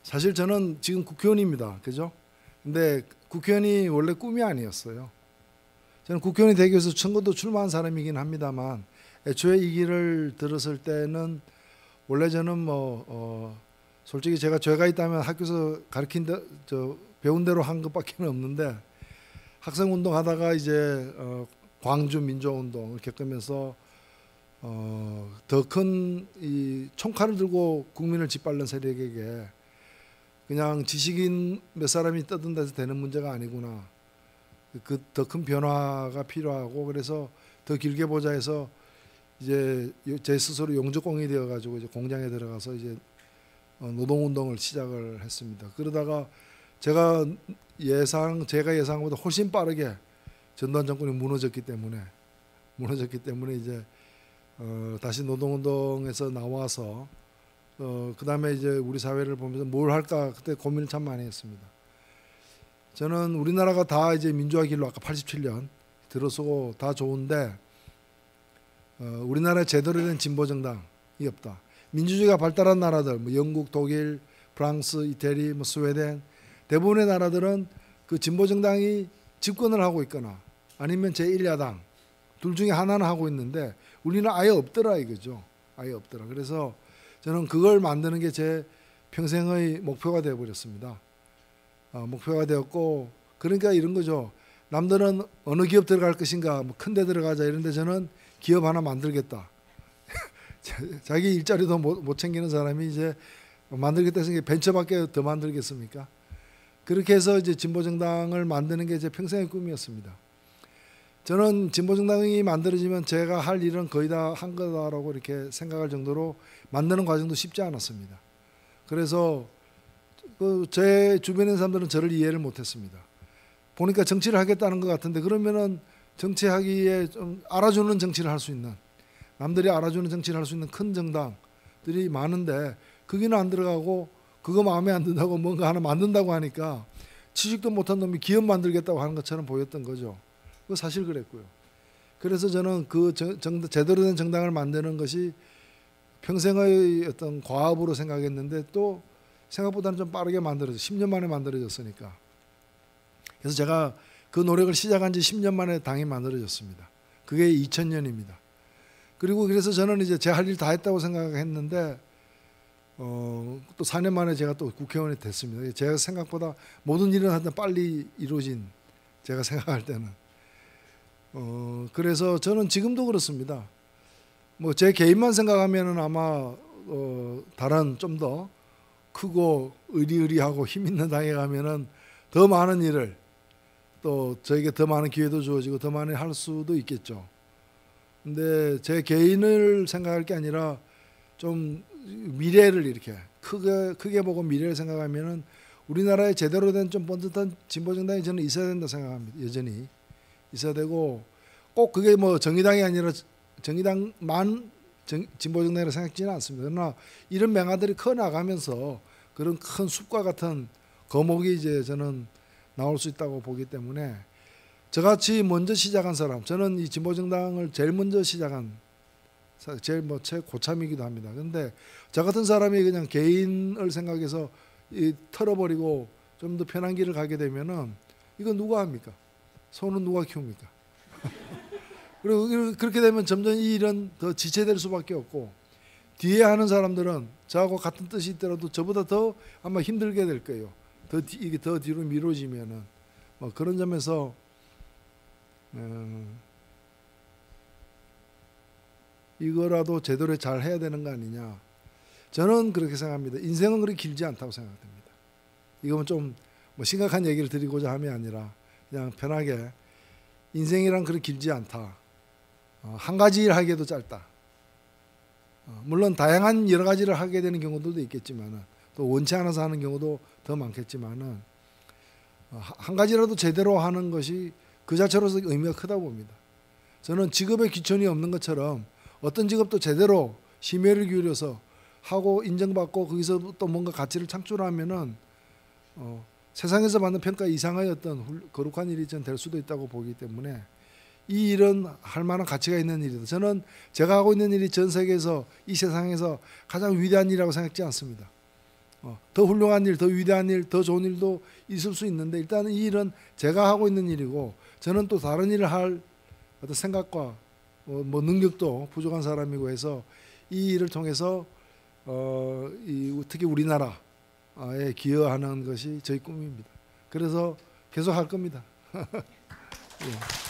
사실 저는 지금 국회의원입니다. 그죠? 근데 국회의원이 원래 꿈이 아니었어요. 저는 국회의원이 되기 위해서 선거도 출마한 사람이긴 합니다만 애초에 이 길을 들었을 때는 원래 저는 솔직히 죄가 있다면 학교에서 배운 대로 한 것밖에 없는데 학생 운동하다가 이제 광주 민주화운동을 겪으면서 더 큰 이 총칼을 들고 국민을 짓밟는 세력에게 그냥 지식인 몇 사람이 떠든 데서 되는 문제가 아니구나. 그 더 큰 변화가 필요하고 그래서 더 길게 보자 해서 이제 제 스스로 용접공이 되어 가지고 이제 공장에 들어가서 이제 노동운동을 시작을 했습니다. 그러다가 제가 예상보다 훨씬 빠르게 전두환 정권이 무너졌기 때문에 이제 다시 노동운동에서 나와서 그 다음에 이제 우리 사회를 보면서 뭘 할까 그때 고민을 참 많이 했습니다. 저는 우리나라가 다 이제 민주화 길로 아까 87년 들어서고 다 좋은데 우리나라에 제대로 된 진보 정당이 없다. 민주주의가 발달한 나라들, 영국, 독일, 프랑스, 이태리, 스웨덴 대부분의 나라들은 그 진보 정당이 집권을 하고 있거나 아니면 제1야당 둘 중에 하나는 하고 있는데 우리는 아예 없더라 이거죠. 아예 없더라. 그래서 저는 그걸 만드는 게 제 평생의 목표가 되어버렸습니다. 목표가 되었고 그러니까 이런 거죠. 남들은 어느 기업 들어갈 것인가 큰 데 들어가자 이런데 저는 기업 하나 만들겠다. 자기 일자리도 못 챙기는 사람이 이제 만들겠다 해서 벤처밖에 더 만들겠습니까? 그렇게 해서 이제 진보정당을 만드는 게 제 평생의 꿈이었습니다. 저는 진보정당이 만들어지면 제가 할 일은 거의 다 한 거다라고 이렇게 생각할 정도로 만드는 과정도 쉽지 않았습니다. 그래서 제 주변의 사람들은 저를 이해를 못했습니다. 보니까 정치를 하겠다는 것 같은데 그러면은 정치하기에 좀 알아주는 정치를 할 수 있는 남들이 알아주는 정치를 할 수 있는 큰 정당들이 많은데 거기는 안 들어가고 그거 마음에 안 든다고 뭔가 하나 만든다고 하니까 취직도 못한 놈이 기업 만들겠다고 하는 것처럼 보였던 거죠. 그거 사실 그랬고요. 그래서 저는 그 제대로 된 정당을 만드는 것이 평생의 어떤 과업으로 생각했는데 또 생각보다는 좀 빠르게 만들어져 10년 만에 만들어졌으니까. 그래서 제가 그 노력을 시작한 지 10년 만에 당이 만들어졌습니다. 그게 2000년입니다. 그리고 그래서 저는 이제 제 할 일 다 했다고 생각했는데 또 4년 만에 제가 또 국회의원이 됐습니다. 제가 생각보다 모든 일은 하여튼 빨리 이루어진 제가 생각할 때는 그래서 저는 지금도 그렇습니다. 뭐 제 개인만 생각하면은 아마 다른 좀 더 크고 의리의리하고 힘 있는 당에 가면은 더 많은 일을 또 저에게 더 많은 기회도 주어지고 더 많이 할 수도 있겠죠. 근데 제 개인을 생각할 게 아니라 좀 미래를 이렇게 크게 보고 미래를 생각하면은 우리나라에 제대로 된 좀 번듯한 진보 정당이 저는 있어야 된다 생각합니다. 여전히 있어야 되고 꼭 그게 뭐 정의당이 아니라 정의당만 진보 정당이라고 생각지는 않습니다. 그러나 이런 맹아들이 커 나가면서 그런 큰 숲과 같은 거목이 이제 저는 나올 수 있다고 보기 때문에 저같이 먼저 시작한 사람, 저는 이 진보 정당을 제일 먼저 시작한 제일 최고참이기도 합니다. 그런데 저 같은 사람이 그냥 개인을 생각해서 털어버리고 좀 더 편한 길을 가게 되면은 이건 누가 합니까? 소는 누가 키웁니까? 그리고 그렇게 되면 점점 이 일은 더 지체될 수밖에 없고 뒤에 하는 사람들은 저하고 같은 뜻이 있더라도 저보다 더 아마 힘들게 될 거예요. 이게 더 뒤로 미뤄지면은 뭐 그런 점에서 이거라도 제대로 잘 해야 되는 거 아니냐. 저는 그렇게 생각합니다. 인생은 그렇게 길지 않다고 생각됩니다. 이건 좀 뭐 심각한 얘기를 드리고자 함이 아니라 그냥 편하게 인생이란 그렇게 길지 않다. 한 가지 일 하기에도 짧다. 물론 다양한 여러 가지를 하게 되는 경우들도 있겠지만은 또 원치 않아서 하는 경우도 더 많겠지만은 한 가지라도 제대로 하는 것이 그 자체로서 의미가 크다고 봅니다. 저는 직업에 귀천이 없는 것처럼 어떤 직업도 제대로 심혈을 기울여서 하고 인정받고 거기서 또 뭔가 가치를 창출하면은 세상에서 받는 평가 이상의 어떤 거룩한 일이 될 수도 있다고 보기 때문에 이 일은 할 만한 가치가 있는 일이다. 저는 제가 하고 있는 일이 전 세계에서 이 세상에서 가장 위대한 일이라고 생각하지 않습니다. 더 훌륭한 일, 더 위대한 일, 더 좋은 일도 있을 수 있는데 일단은 이 일은 제가 하고 있는 일이고 저는 또 다른 일을 할 어떤 생각과 뭐 능력도 부족한 사람이고 해서 이 일을 통해서 특히 우리나라에 기여하는 것이 저희 꿈입니다. 그래서 계속 할 겁니다. 예.